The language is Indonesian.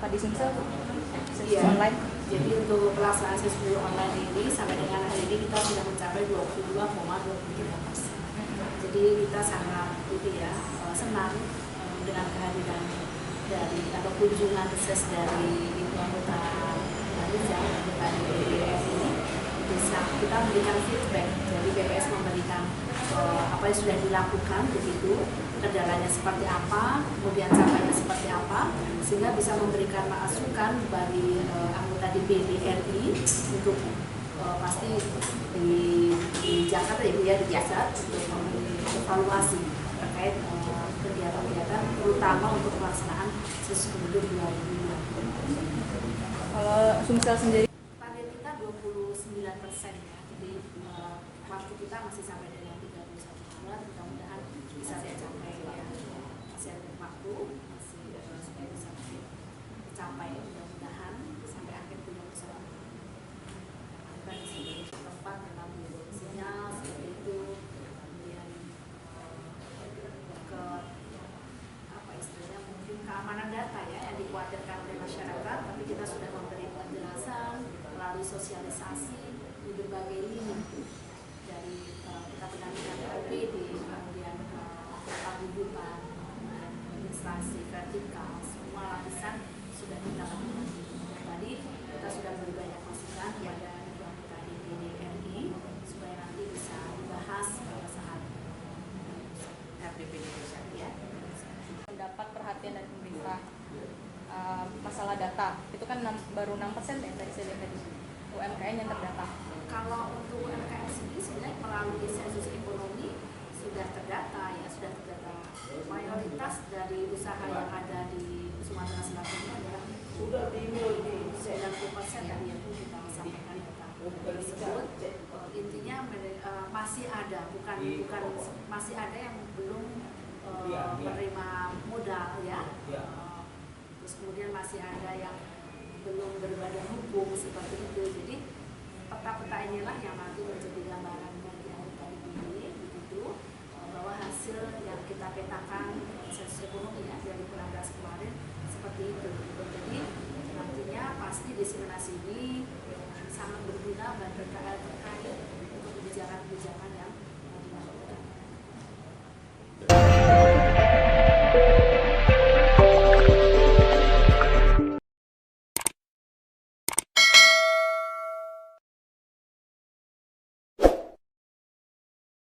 apa di Sumsel? Iya. Online? Jadi untuk pelaksanaan siswa online ini sampai dengan hari ini kita sudah mencapai 22,23%. Jadi kita sangat senang dengan kehadiran dari atau kunjungan reses dari Ibu anggota Rizal, anggota DPR ini. Bisa kita memberikan feedback, jadi BPS memberikan apa yang sudah dilakukan begitu, kendalanya seperti apa, kemudian capaiannya seperti apa, sehingga bisa memberikan masukan bagi anggota DPD RI untuk pasti di Jakarta ya di Jasad untuk evaluasi terkait kegiatan-kegiatan terutama untuk pelaksanaan Siskunder 2020. Kalau Sumsel sendiri? Target kita 29% ya, jadi waktu kita masih sampai dengan 31 Maret, mudah-mudahan bisa tercapai ya. Masih ada waktu, masih supaya bisa tercapai mudah-mudahan sampai akhir bulan Desember. Kita di sini tempat memang sinyal seperti itu, kemudian ke apa istilahnya mungkin keamanan data ya yang dikhawatirkan oleh masyarakat, tapi kita sudah memberi penjelasan melalui sosialisasi di berbagai lini dari kita pendampingan OPD, kemudian paguyuban, administrasi vertikal, semua lapisan sudah kita lakukan. Tadi kita sudah beri banyak masukan kepada anggota DPD RI supaya nanti bisa dibahas pada saat RDPD ya. Mendapat perhatian dari pemerintah masalah data itu kan baru 6% ya tadi saya lihat tadi UMKM yang terdata. Kalau untuk UMKM sendiri sebenarnya melalui sensus ekonomi sudah terdata ya, sudah terdata. Mayoritas dari usaha yang ada di Sumatera Selatan ini adalah sudah di 90% tadi yang kita sampaikan data tersebut. Intinya masih ada, bukan masih ada yang belum menerima modal ya. Terus kemudian masih ada yang belum berbadan hukum seperti itu. Jadi peta-peta inilah yang nanti menjadi gambaran bagi anggota DPD begitu, bahwa hasil yang kita petakan sensus ekonomi ya dari bulan 12 kemarin seperti itu. Jadi nantinya pasti diseminasi ini sangat berguna bagi terkait untuk kebijakan-kebijakan